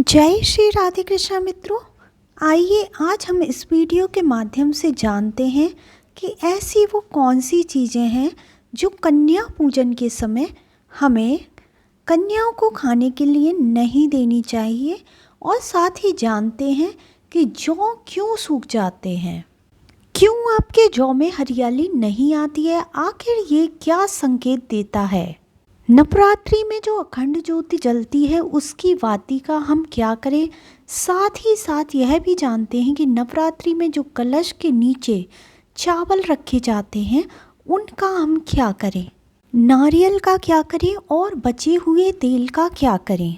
जय श्री राधे कृष्णा मित्रों। आइए आज हम इस वीडियो के माध्यम से जानते हैं कि ऐसी वो कौन सी चीज़ें हैं जो कन्या पूजन के समय हमें कन्याओं को खाने के लिए नहीं देनी चाहिए, और साथ ही जानते हैं कि जौ क्यों सूख जाते हैं, क्यों आपके जौ में हरियाली नहीं आती है, आखिर ये क्या संकेत देता है। नवरात्रि में जो अखंड ज्योति जलती है उसकी वाती का हम क्या करें, साथ ही साथ यह भी जानते हैं कि नवरात्रि में जो कलश के नीचे चावल रखे जाते हैं उनका हम क्या करें, नारियल का क्या करें और बचे हुए तेल का क्या करें।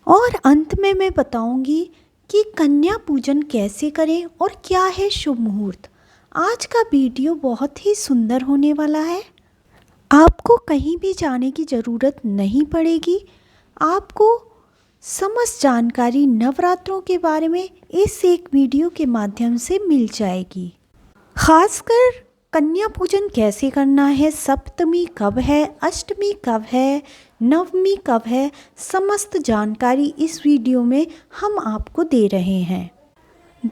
और अंत में मैं बताऊंगी कि कन्या पूजन कैसे करें और क्या है शुभ मुहूर्त। आज का वीडियो बहुत ही सुंदर होने वाला है। आपको कहीं भी जाने की ज़रूरत नहीं पड़ेगी। आपको समस्त जानकारी नवरात्रों के बारे में इस एक वीडियो के माध्यम से मिल जाएगी। खासकर कन्या पूजन कैसे करना है, सप्तमी कब है, अष्टमी कब है, नवमी कब है, समस्त जानकारी इस वीडियो में हम आपको दे रहे हैं।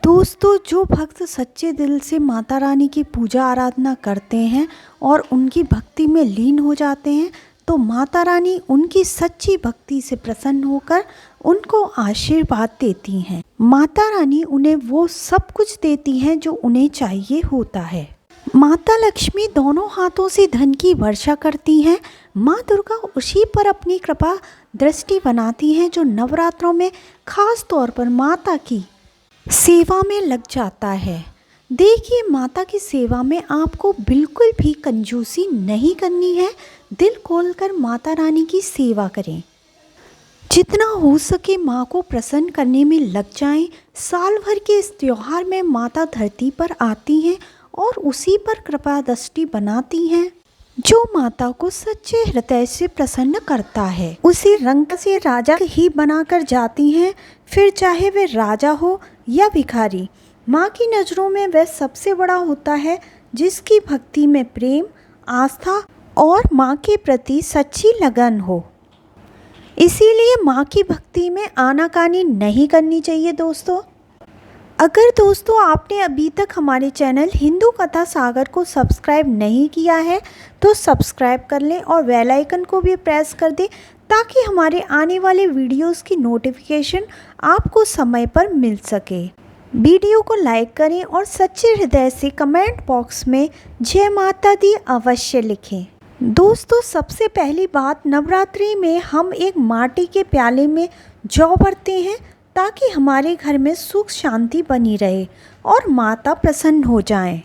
दोस्तों, जो भक्त सच्चे दिल से माता रानी की पूजा आराधना करते हैं और उनकी भक्ति में लीन हो जाते हैं, तो माता रानी उनकी सच्ची भक्ति से प्रसन्न होकर उनको आशीर्वाद देती हैं। माता रानी उन्हें वो सब कुछ देती हैं जो उन्हें चाहिए होता है। माता लक्ष्मी दोनों हाथों से धन की वर्षा करती हैं। माँ दुर्गा उसी पर अपनी कृपा दृष्टि बनाती हैं जो नवरात्रों में खास तौर पर माता की सेवा में लग जाता है। देखिए, माता की सेवा में आपको बिल्कुल भी कंजूसी नहीं करनी है। दिल खोलकर माता रानी की सेवा करें। जितना हो सके माँ को प्रसन्न करने में लग जाएं। साल भर के इस त्योहार में माता धरती पर आती हैं और उसी पर कृपा दृष्टि बनाती हैं। जो माता को सच्चे हृदय से प्रसन्न करता है उसे रंग से राजा ही बनाकर जाती हैं, फिर चाहे वे राजा हो या भिखारी। माँ की नज़रों में वह सबसे बड़ा होता है जिसकी भक्ति में प्रेम, आस्था और माँ के प्रति सच्ची लगन हो। इसीलिए माँ की भक्ति में आनाकानी नहीं करनी चाहिए। दोस्तों, अगर दोस्तों आपने अभी तक हमारे चैनल हिंदू कथा सागर को सब्सक्राइब नहीं किया है तो सब्सक्राइब कर लें और बेल आइकन को भी प्रेस कर दें ताकि हमारे आने वाले वीडियोस की नोटिफिकेशन आपको समय पर मिल सके। वीडियो को लाइक करें और सच्चे हृदय से कमेंट बॉक्स में जय माता दी अवश्य लिखें। दोस्तों, सबसे पहली बात, नवरात्रि में हम एक माटी के प्याले में जौ भरते हैं ताकि हमारे घर में सुख शांति बनी रहे और माता प्रसन्न हो जाएं।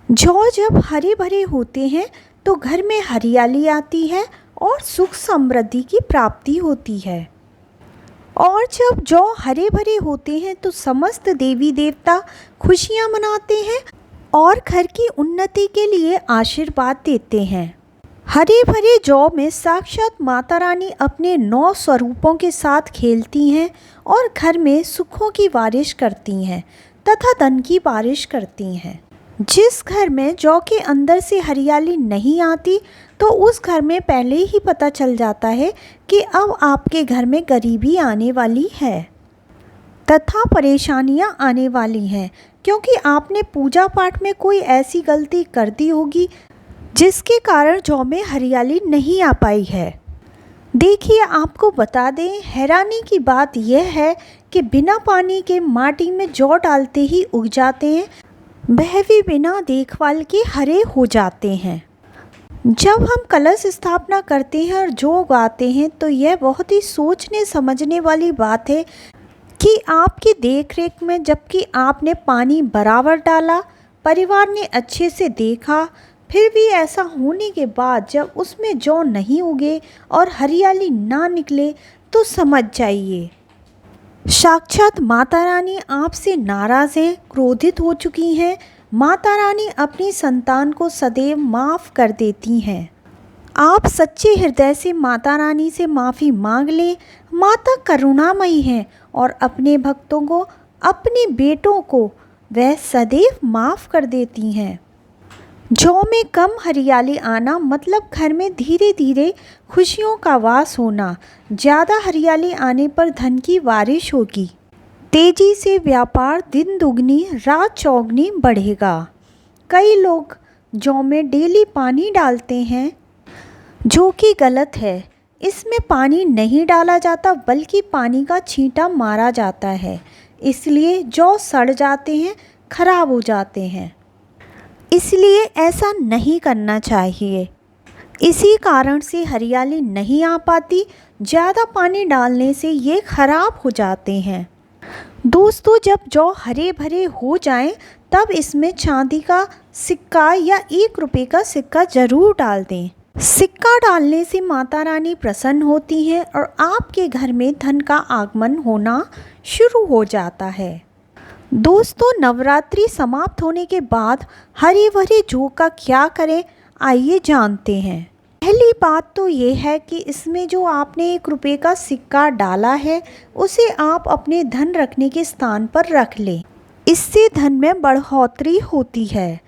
जौ जब हरे भरे होते हैं तो घर में हरियाली आती है और सुख समृद्धि की प्राप्ति होती है। और जब जौ हरे भरे होते हैं तो समस्त देवी देवता खुशियां मनाते हैं और घर की उन्नति के लिए आशीर्वाद देते हैं। हरे भरे जौ में साक्षात माता रानी अपने 9 स्वरूपों के साथ खेलती हैं और घर में सुखों की बारिश करती हैं तथा धन की बारिश करती हैं। जिस घर में जौ के अंदर से हरियाली नहीं आती तो उस घर में पहले ही पता चल जाता है कि अब आपके घर में गरीबी आने वाली है तथा परेशानियां आने वाली हैं, क्योंकि आपने पूजा पाठ में कोई ऐसी गलती कर दी होगी जिसके कारण जौ में हरियाली नहीं आ पाई है। देखिए, आपको बता दें, हैरानी की बात यह है कि बिना पानी के माटी में जौ डालते ही उग जाते हैं, वह भी बिना देखभाल के हरे हो जाते हैं। जब हम कलश स्थापना करते हैं और जौ उगाते हैं तो यह बहुत ही सोचने समझने वाली बात है कि आपकी देखरेख में जबकि आपने पानी बराबर डाला, परिवार ने अच्छे से देखा, फिर भी ऐसा होने के बाद जब उसमें जौ नहीं उगे और हरियाली ना निकले तो समझ जाइए साक्षात माता रानी आपसे नाराज़ हैं, क्रोधित हो चुकी हैं। माता रानी अपनी संतान को सदैव माफ़ कर देती हैं। आप सच्चे हृदय से माता रानी से माफ़ी मांग लें। माता करुणामयी हैं और अपने भक्तों को, अपने बेटों को वह सदैव माफ़ कर देती हैं। जौ में कम हरियाली आना मतलब घर में धीरे धीरे खुशियों का वास होना। ज़्यादा हरियाली आने पर धन की बारिश होगी। तेजी से व्यापार दिन दुगनी रात चौगनी बढ़ेगा। कई लोग जौ में डेली पानी डालते हैं, जो कि गलत है। इसमें पानी नहीं डाला जाता बल्कि पानी का छींटा मारा जाता है, इसलिए जौ सड़ जाते हैं, खराब हो जाते हैं। इसलिए ऐसा नहीं करना चाहिए। इसी कारण से हरियाली नहीं आ पाती। ज़्यादा पानी डालने से ये खराब हो जाते हैं। दोस्तों, जब जौ हरे भरे हो जाएं, तब इसमें चांदी का सिक्का या 1 रुपये का सिक्का ज़रूर डाल दें। सिक्का डालने से माता रानी प्रसन्न होती हैं और आपके घर में धन का आगमन होना शुरू हो जाता है। दोस्तों, नवरात्रि समाप्त होने के बाद हरे भरे जौ का क्या करें, आइए जानते हैं। पहली बात तो ये है कि इसमें जो आपने 1 रुपये का सिक्का डाला है, उसे आप अपने धन रखने के स्थान पर रख लें। इससे धन में बढ़ोतरी होती है।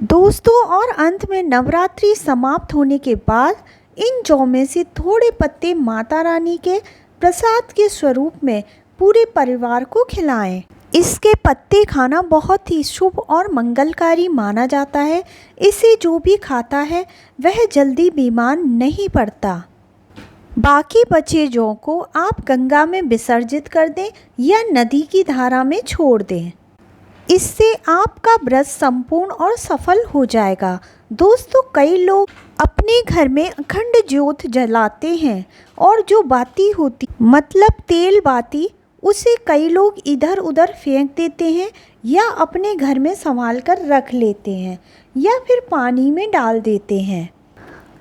दोस्तों, और अंत में नवरात्रि समाप्त होने के बाद इन जौ में से थोड़े पत्ते माता रानी के प्रसाद के स्वरूप में पूरे परिवार को खिलाएं। इसके पत्ते खाना बहुत ही शुभ और मंगलकारी माना जाता है। इसे जो भी खाता है वह जल्दी बीमार नहीं पड़ता। बाकी बचे जौ को आप गंगा में विसर्जित कर दें या नदी की धारा में छोड़ दें। इससे आपका व्रत संपूर्ण और सफल हो जाएगा। दोस्तों, कई लोग अपने घर में अखंड ज्योत जलाते हैं और जो बाती होती मतलब तेल बाती, उसे कई लोग इधर उधर फेंक देते हैं या अपने घर में संभाल कर रख लेते हैं या फिर पानी में डाल देते हैं,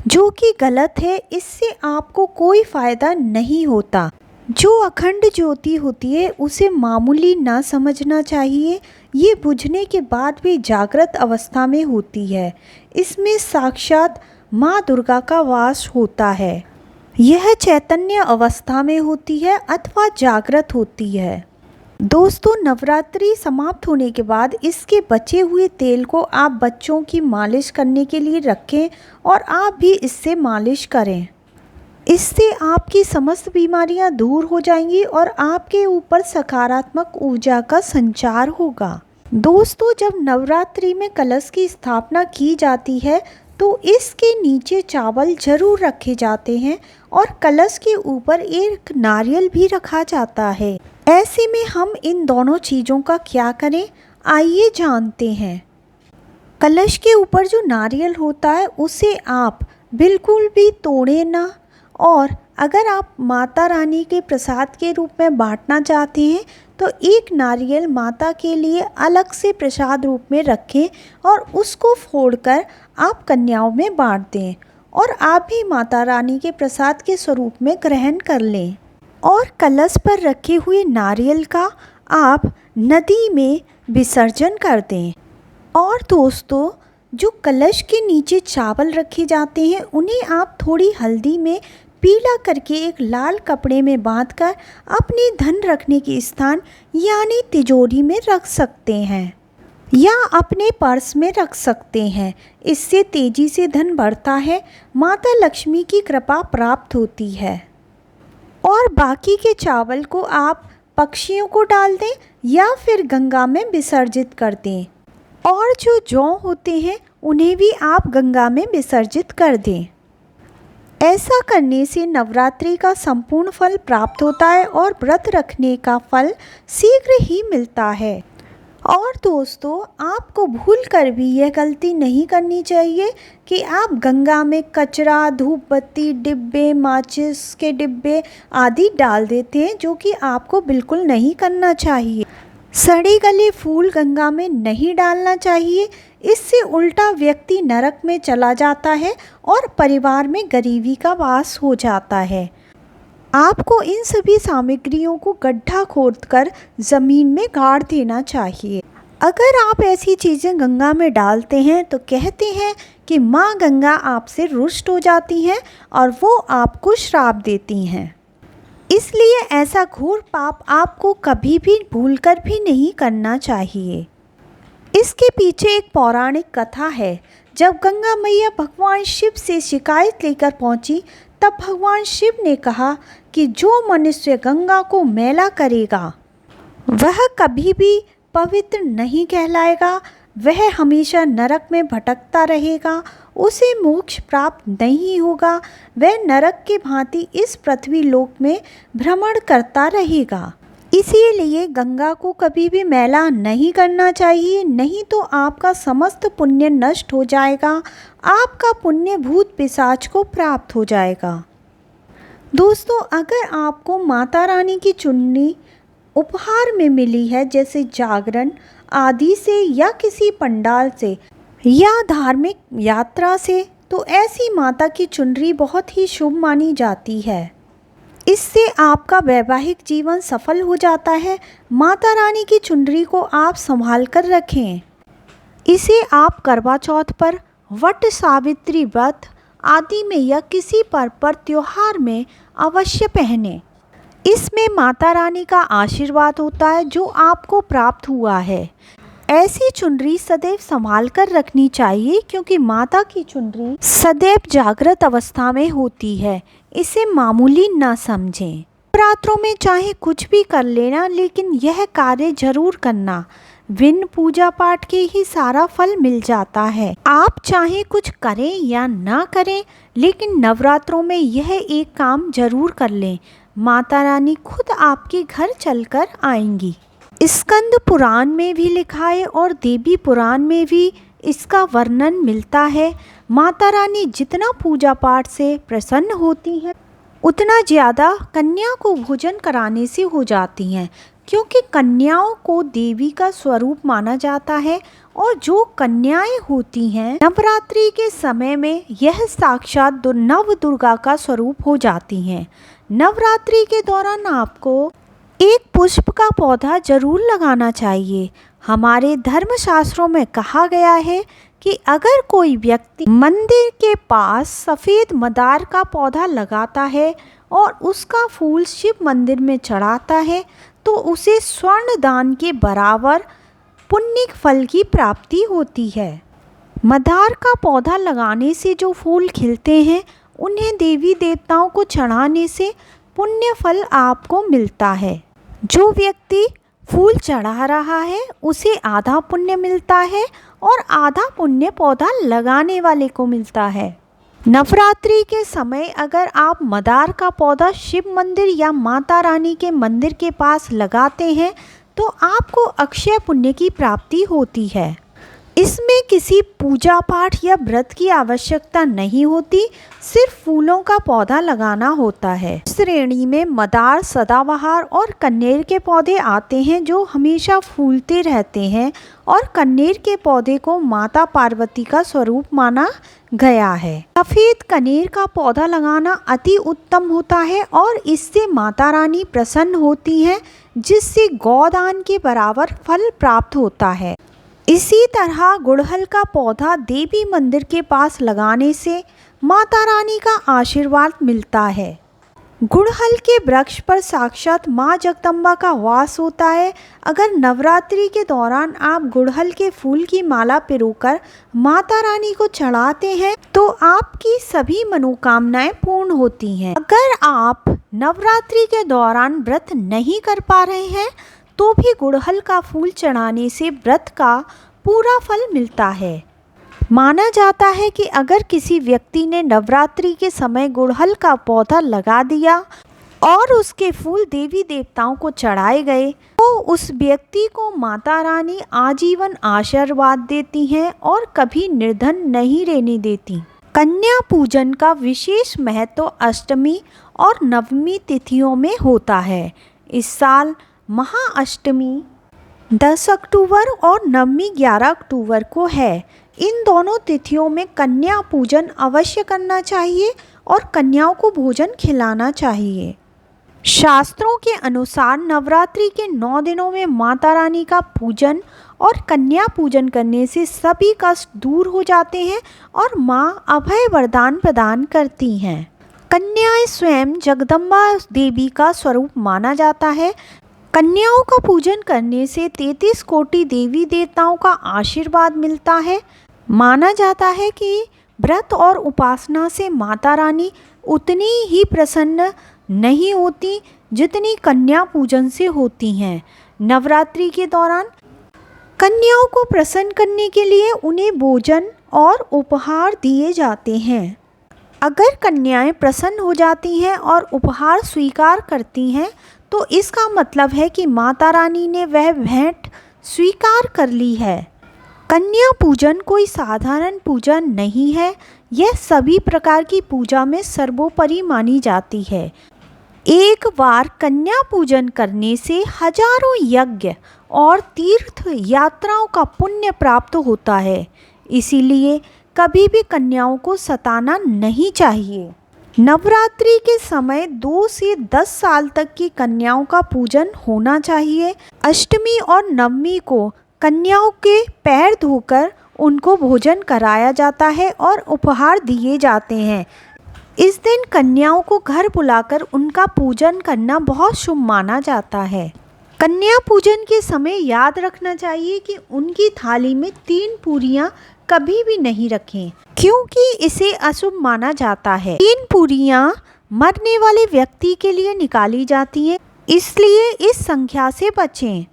जो कि गलत है। इससे आपको कोई फ़ायदा नहीं होता। जो अखंड ज्योति होती है उसे मामूली ना समझना चाहिए। ये बुझने के बाद भी जागृत अवस्था में होती है। इसमें साक्षात माँ दुर्गा का वास होता है। यह चैतन्य अवस्था में होती है अथवा जागृत होती है। दोस्तों, नवरात्रि समाप्त होने के बाद इसके बचे हुए तेल को आप बच्चों की मालिश करने के लिए रखें और आप भी इससे मालिश करें। इससे आपकी समस्त बीमारियां दूर हो जाएंगी और आपके ऊपर सकारात्मक ऊर्जा का संचार होगा। दोस्तों, जब नवरात्रि में कलश की स्थापना की जाती है तो इसके नीचे चावल जरूर रखे जाते हैं और कलश के ऊपर एक नारियल भी रखा जाता है। ऐसे में हम इन दोनों चीज़ों का क्या करें, आइए जानते हैं। कलश के ऊपर जो नारियल होता है उसे आप बिल्कुल भी तोड़ें ना, और अगर आप माता रानी के प्रसाद के रूप में बांटना चाहते हैं तो एक नारियल माता के लिए अलग से प्रसाद रूप में रखें और उसको फोड़कर आप कन्याओं में बांट दें और आप भी माता रानी के प्रसाद के स्वरूप में ग्रहण कर लें। और कलश पर रखे हुए नारियल का आप नदी में विसर्जन कर दें। और दोस्तों, जो कलश के नीचे चावल रखे जाते हैं उन्हें आप थोड़ी हल्दी में पीला करके एक लाल कपड़े में बांधकर अपने धन रखने के स्थान यानी तिजोरी में रख सकते हैं या अपने पर्स में रख सकते हैं। इससे तेजी से धन बढ़ता है, माता लक्ष्मी की कृपा प्राप्त होती है। और बाकी के चावल को आप पक्षियों को डाल दें या फिर गंगा में विसर्जित कर दें। और जो जौ होते हैं उन्हें भी आप गंगा में विसर्जित कर दें। ऐसा करने से नवरात्रि का संपूर्ण फल प्राप्त होता है और व्रत रखने का फल शीघ्र ही मिलता है। और दोस्तों, आपको भूल कर भी यह गलती नहीं करनी चाहिए कि आप गंगा में कचरा, धूप बत्ती, डिब्बे, माचिस के डिब्बे आदि डाल देते हैं, जो कि आपको बिल्कुल नहीं करना चाहिए। सड़े गले फूल गंगा में नहीं डालना चाहिए। इससे उल्टा व्यक्ति नरक में चला जाता है और परिवार में गरीबी का वास हो जाता है। आपको इन सभी सामग्रियों को गड्ढा खोदकर ज़मीन में गाड़ देना चाहिए। अगर आप ऐसी चीज़ें गंगा में डालते हैं तो कहते हैं कि माँ गंगा आपसे रुष्ट हो जाती हैं और वो आपको श्राप देती हैं। इसलिए ऐसा घोर पाप आपको कभी भी भूलकर भी नहीं करना चाहिए। इसके पीछे एक पौराणिक कथा है जब गंगा मैया भगवान शिव से शिकायत लेकर पहुंची, तब भगवान शिव ने कहा कि जो मनुष्य गंगा को मैला करेगा वह कभी भी पवित्र नहीं कहलाएगा, वह हमेशा नरक में भटकता रहेगा, उसे मोक्ष प्राप्त नहीं होगा, वह नरक की भांति इस पृथ्वी लोक में भ्रमण करता रहेगा। इसीलिए गंगा को कभी भी मैला नहीं करना चाहिए, नहीं तो आपका समस्त पुण्य नष्ट हो जाएगा, आपका पुण्य भूत पिशाच को प्राप्त हो जाएगा। दोस्तों, अगर आपको माता रानी की चुन्नी उपहार में मिली है, जैसे जागरण आदि से या किसी पंडाल से या धार्मिक यात्रा से, तो ऐसी माता की चुनरी बहुत ही शुभ मानी जाती है। इससे आपका वैवाहिक जीवन सफल हो जाता है। माता रानी की चुनरी को आप संभाल कर रखें। इसे आप करवा चौथ पर, वट सावित्री व्रत आदि में या किसी पर त्योहार में अवश्य पहनें। इसमें माता रानी का आशीर्वाद होता है जो आपको प्राप्त हुआ है। ऐसी चुनरी सदैव संभाल कर रखनी चाहिए, क्योंकि माता की चुनरी सदैव जागृत अवस्था में होती है, इसे मामूली ना समझें। नवरात्रों में चाहे कुछ भी कर लेना, लेकिन यह कार्य जरूर करना। बिन पूजा पाठ के ही सारा फल मिल जाता है। आप चाहे कुछ करें या ना करें, लेकिन नवरात्रों में यह एक काम जरूर कर लें। माता रानी खुद आपके घर चलकर आएंगी। स्कंद पुराण में भी लिखा है और देवी पुराण में भी इसका वर्णन मिलता है। माता रानी जितना पूजा पाठ से प्रसन्न होती हैं, उतना ज़्यादा कन्या को भोजन कराने से हो जाती हैं, क्योंकि कन्याओं को देवी का स्वरूप माना जाता है। और जो कन्याएं होती हैं नवरात्रि के समय में, यह साक्षात नव दुर्गा का स्वरूप हो जाती हैं। नवरात्रि के दौरान आपको एक पुष्प का पौधा जरूर लगाना चाहिए। हमारे धर्मशास्त्रों में कहा गया है कि अगर कोई व्यक्ति मंदिर के पास सफ़ेद मदार का पौधा लगाता है और उसका फूल शिव मंदिर में चढ़ाता है, तो उसे स्वर्ण दान के बराबर पुण्य फल की प्राप्ति होती है। मदार का पौधा लगाने से जो फूल खिलते हैं, उन्हें देवी देवताओं को चढ़ाने से पुण्य फल आपको मिलता है। जो व्यक्ति फूल चढ़ा रहा है उसे आधा पुण्य मिलता है और आधा पुण्य पौधा लगाने वाले को मिलता है। नवरात्रि के समय अगर आप मदार का पौधा शिव मंदिर या माता रानी के मंदिर के पास लगाते हैं, तो आपको अक्षय पुण्य की प्राप्ति होती है। इसमें किसी पूजा पाठ या व्रत की आवश्यकता नहीं होती, सिर्फ फूलों का पौधा लगाना होता है। श्रेणी में मदार, सदाबहार और कन्नेर के पौधे आते हैं, जो हमेशा फूलते रहते हैं, और कन्नेर के पौधे को माता पार्वती का स्वरूप माना गया है। सफ़ेद कनेर का पौधा लगाना अति उत्तम होता है और इससे माता रानी प्रसन्न होती हैं, जिससे गौदान के बराबर फल प्राप्त होता है। इसी तरह गुड़हल का पौधा देवी मंदिर के पास लगाने से माता रानी का आशीर्वाद मिलता है। गुड़हल के वृक्ष पर साक्षात माँ जगदम्बा का वास होता है। अगर नवरात्रि के दौरान आप गुड़हल के फूल की माला पिरोकर माता रानी को चढ़ाते हैं, तो आपकी सभी मनोकामनाएं पूर्ण होती हैं। अगर आप नवरात्रि के दौरान व्रत नहीं कर पा रहे हैं, तो भी गुड़हल का फूल चढ़ाने से व्रत का पूरा फल मिलता है। माना जाता है कि अगर किसी व्यक्ति ने नवरात्रि के समय गुड़हल का पौधा लगा दिया और उसके फूल देवी देवताओं को चढ़ाए गए, तो उस व्यक्ति को माता रानी आजीवन आशीर्वाद देती हैं और कभी निर्धन नहीं रहने देती। कन्या पूजन का विशेष महत्व अष्टमी और नवमी तिथियों में होता है। इस साल महाअष्टमी 10 अक्टूबर और नवमी 11 अक्टूबर को है। इन दोनों तिथियों में कन्या पूजन अवश्य करना चाहिए और कन्याओं को भोजन खिलाना चाहिए। शास्त्रों के अनुसार नवरात्रि के 9 दिनों में माता रानी का पूजन और कन्या पूजन करने से सभी कष्ट दूर हो जाते हैं और माँ अभय वरदान प्रदान करती हैं। कन्याएं स्वयं जगदम्बा देवी का स्वरूप माना जाता है। कन्याओं का पूजन करने से 33 कोटि देवी देवताओं का आशीर्वाद मिलता है। माना जाता है कि व्रत और उपासना से माता रानी उतनी ही प्रसन्न नहीं होती जितनी कन्या पूजन से होती हैं। नवरात्रि के दौरान कन्याओं को प्रसन्न करने के लिए उन्हें भोजन और उपहार दिए जाते हैं। अगर कन्याएं प्रसन्न हो जाती हैं और उपहार स्वीकार करती हैं तो इसका मतलब है कि माता रानी ने वह भेंट स्वीकार कर ली है। कन्या पूजन कोई साधारण पूजा नहीं है, यह सभी प्रकार की पूजा में सर्वोपरि मानी जाती है। एक बार कन्या पूजन करने से हजारों यज्ञ और तीर्थ यात्राओं का पुण्य प्राप्त होता है, इसीलिए कभी भी कन्याओं को सताना नहीं चाहिए। नवरात्रि के समय 2 से 10 साल तक की कन्याओं का पूजन होना चाहिए। अष्टमी और नवमी को कन्याओं के पैर धोकर उनको भोजन कराया जाता है और उपहार दिए जाते हैं। इस दिन कन्याओं को घर बुलाकर उनका पूजन करना बहुत शुभ माना जाता है। कन्या पूजन के समय याद रखना चाहिए कि उनकी थाली में 3 पूरियां कभी भी नहीं रखें, क्योंकि इसे अशुभ माना जाता है। 3 पूरियां मरने वाले व्यक्ति के लिए निकाली जाती हैं, इसलिए इस संख्या से बचें।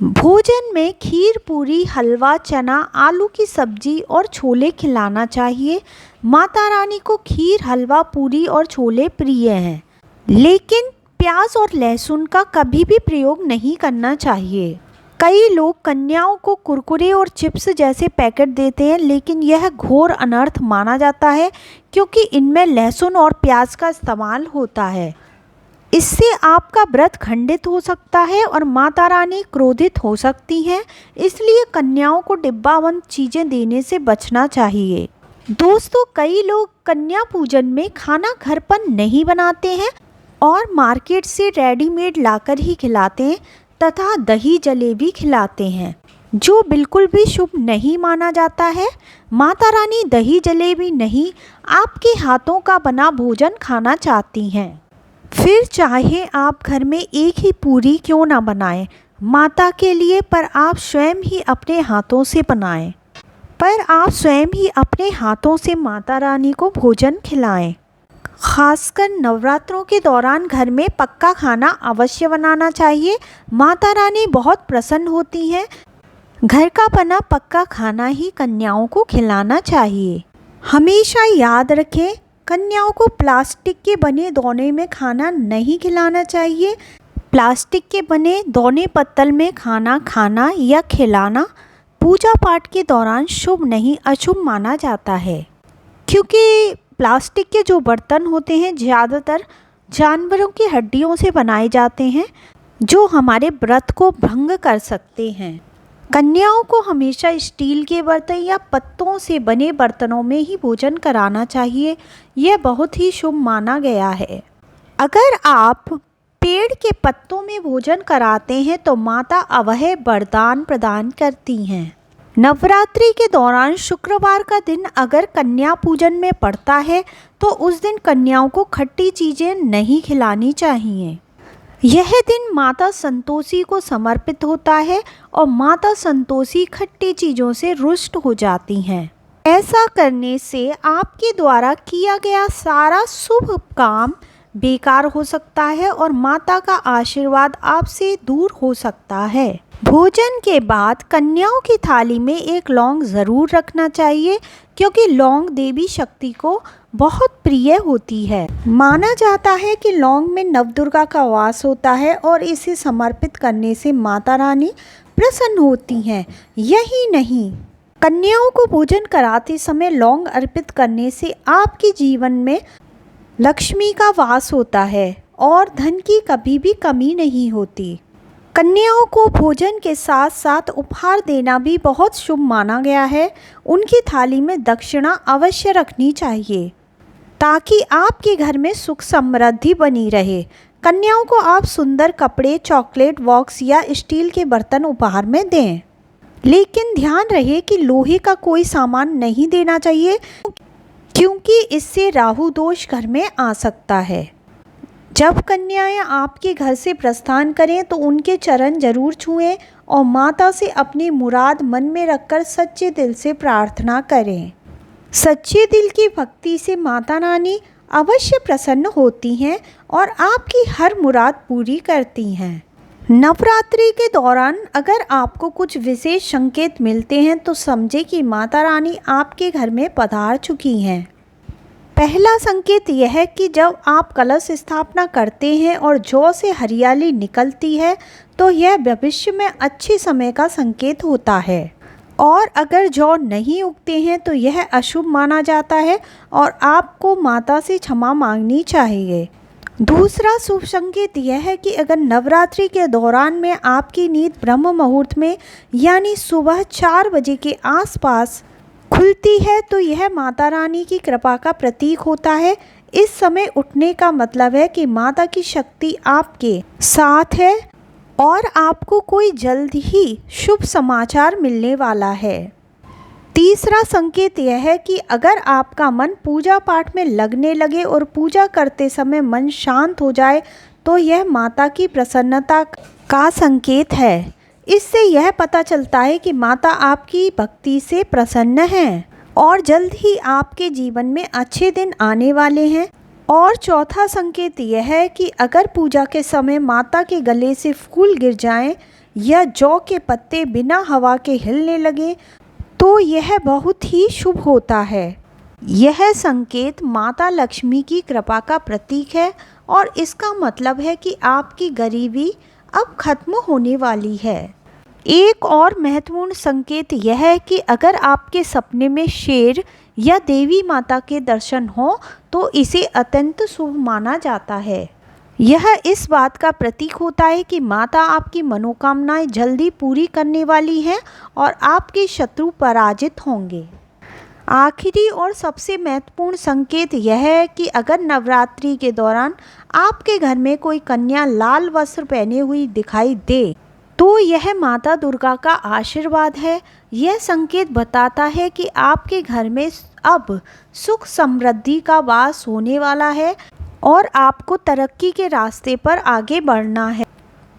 भोजन में खीर, पूरी, हलवा, चना, आलू की सब्जी और छोले खिलाना चाहिए। माता रानी को खीर, हलवा, पूरी और छोले प्रिय हैं, लेकिन प्याज और लहसुन का कभी भी प्रयोग नहीं करना चाहिए। कई लोग कन्याओं को कुरकुरे और चिप्स जैसे पैकेट देते हैं, लेकिन यह घोर अनर्थ माना जाता है क्योंकि इनमें लहसुन और प्याज का इस्तेमाल होता है। इससे आपका व्रत खंडित हो सकता है और माता रानी क्रोधित हो सकती हैं, इसलिए कन्याओं को डिब्बाबंद चीज़ें देने से बचना चाहिए। दोस्तों, कई लोग कन्या पूजन में खाना घर पर नहीं बनाते हैं और मार्केट से रेडीमेड लाकर ही खिलाते हैं तथा दही जलेबी खिलाते हैं, जो बिल्कुल भी शुभ नहीं माना जाता है। माता रानी दही जलेबी नहीं, आपके हाथों का बना भोजन खाना चाहती हैं। फिर चाहे आप घर में एक ही पूरी क्यों ना बनाएं माता के लिए, पर आप स्वयं ही अपने हाथों से माता रानी को भोजन खिलाएं। खासकर नवरात्रों के दौरान घर में पक्का खाना अवश्य बनाना चाहिए। माता रानी बहुत प्रसन्न होती हैं। घर का बना पक्का खाना ही कन्याओं को खिलाना चाहिए। हमेशा याद रखें, कन्याओं को प्लास्टिक के बने दोने में खाना नहीं खिलाना चाहिए। प्लास्टिक के बने दोने पत्तल में खाना खाना या खिलाना पूजा पाठ के दौरान शुभ नहीं, अशुभ माना जाता है, क्योंकि प्लास्टिक के जो बर्तन होते हैं ज़्यादातर जानवरों की हड्डियों से बनाए जाते हैं, जो हमारे व्रत को भंग कर सकते हैं। कन्याओं को हमेशा स्टील के बर्तन या पत्तों से बने बर्तनों में ही भोजन कराना चाहिए, यह बहुत ही शुभ माना गया है। अगर आप पेड़ के पत्तों में भोजन कराते हैं तो माता अवश्य वरदान प्रदान करती हैं। नवरात्रि के दौरान शुक्रवार का दिन अगर कन्या पूजन में पड़ता है तो उस दिन कन्याओं को खट्टी चीज़ें नहीं खिलानी चाहिए। यह दिन माता संतोषी को समर्पित होता है और माता संतोषी खट्टी चीज़ों से रुष्ट हो जाती हैं। ऐसा करने से आपके द्वारा किया गया सारा शुभ काम बेकार हो सकता है और माता का आशीर्वाद आपसे दूर हो सकता है। भोजन के बाद कन्याओं की थाली में एक लौंग ज़रूर रखना चाहिए, क्योंकि लौंग देवी शक्ति को बहुत प्रिय होती है। माना जाता है कि लौंग में नवदुर्गा का वास होता है और इसे समर्पित करने से माता रानी प्रसन्न होती हैं। यही नहीं, कन्याओं को भोजन कराते समय लौंग अर्पित करने से आपके जीवन में लक्ष्मी का वास होता है और धन की कभी भी कमी नहीं होती। कन्याओं को भोजन के साथ साथ उपहार देना भी बहुत शुभ माना गया है। उनकी थाली में दक्षिणा अवश्य रखनी चाहिए, ताकि आपके घर में सुख समृद्धि बनी रहे। कन्याओं को आप सुंदर कपड़े, चॉकलेट बॉक्स या स्टील के बर्तन उपहार में दें, लेकिन ध्यान रहे कि लोहे का कोई सामान नहीं देना चाहिए, क्योंकि इससे राहु दोष घर में आ सकता है। जब कन्याएं आपके घर से प्रस्थान करें तो उनके चरण जरूर छुएं और माता से अपनी मुराद मन में रखकर सच्चे दिल से प्रार्थना करें। सच्चे दिल की भक्ति से माता रानी अवश्य प्रसन्न होती हैं और आपकी हर मुराद पूरी करती हैं। नवरात्रि के दौरान अगर आपको कुछ विशेष संकेत मिलते हैं तो समझे कि माता रानी आपके घर में पधार चुकी हैं। पहला संकेत यह है कि जब आप कलश स्थापना करते हैं और जौ से हरियाली निकलती है तो यह भविष्य में अच्छे समय का संकेत होता है, और अगर जौ नहीं उगते हैं तो यह अशुभ माना जाता है और आपको माता से क्षमा मांगनी चाहिए। दूसरा शुभ संकेत यह है कि अगर नवरात्रि के दौरान में आपकी नींद ब्रह्म मुहूर्त में यानी सुबह 4 बजे के आसपास खुलती है तो यह माता रानी की कृपा का प्रतीक होता है। इस समय उठने का मतलब है कि माता की शक्ति आपके साथ है और आपको कोई जल्द ही शुभ समाचार मिलने वाला है। तीसरा संकेत यह है कि अगर आपका मन पूजा पाठ में लगने लगे और पूजा करते समय मन शांत हो जाए तो यह माता की प्रसन्नता का संकेत है। इससे यह पता चलता है कि माता आपकी भक्ति से प्रसन्न हैं और जल्द ही आपके जीवन में अच्छे दिन आने वाले हैं। और चौथा संकेत यह है कि अगर पूजा के समय माता के गले से फूल गिर जाएं या जौ के पत्ते बिना हवा के हिलने लगें तो यह बहुत ही शुभ होता है। यह संकेत माता लक्ष्मी की कृपा का प्रतीक है और इसका मतलब है कि आपकी गरीबी अब खत्म होने वाली है। एक और महत्वपूर्ण संकेत यह है कि अगर आपके सपने में शेर या देवी माता के दर्शन हो तो इसे अत्यंत शुभ माना जाता है। यह इस बात का प्रतीक होता है कि माता आपकी मनोकामनाएं जल्दी पूरी करने वाली हैं और आपके शत्रु पराजित होंगे। आखिरी और सबसे महत्वपूर्ण संकेत यह है कि अगर नवरात्रि के दौरान आपके घर में कोई कन्या लाल वस्त्र पहने हुई दिखाई दे तो यह माता दुर्गा का आशीर्वाद है। यह संकेत बताता है कि आपके घर में अब सुख समृद्धि का वास होने वाला है और आपको तरक्की के रास्ते पर आगे बढ़ना है।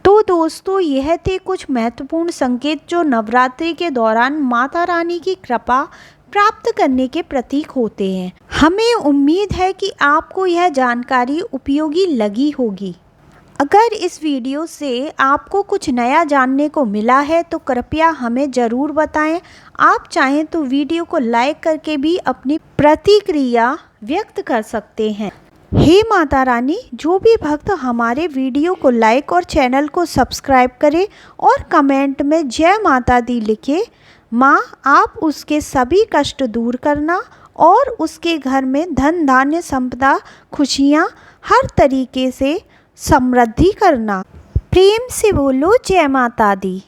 तो दोस्तों, यह थे कुछ महत्वपूर्ण संकेत जो नवरात्रि के दौरान माता रानी की कृपा प्राप्त करने के प्रतीक होते हैं। हमें उम्मीद है कि आपको यह जानकारी उपयोगी लगी होगी। अगर इस वीडियो से आपको कुछ नया जानने को मिला है तो कृपया हमें ज़रूर बताएं। आप चाहें तो वीडियो को लाइक करके भी अपनी प्रतिक्रिया व्यक्त कर सकते हैं। हे माता रानी, जो भी भक्त हमारे वीडियो को लाइक और चैनल को सब्सक्राइब करे और कमेंट में जय माता दी लिखे, माँ आप उसके सभी कष्ट दूर करना और उसके घर में धन धान्य संपदा खुशियाँ हर तरीके से समृद्धि करना। प्रेम से बोलो जय माता दी।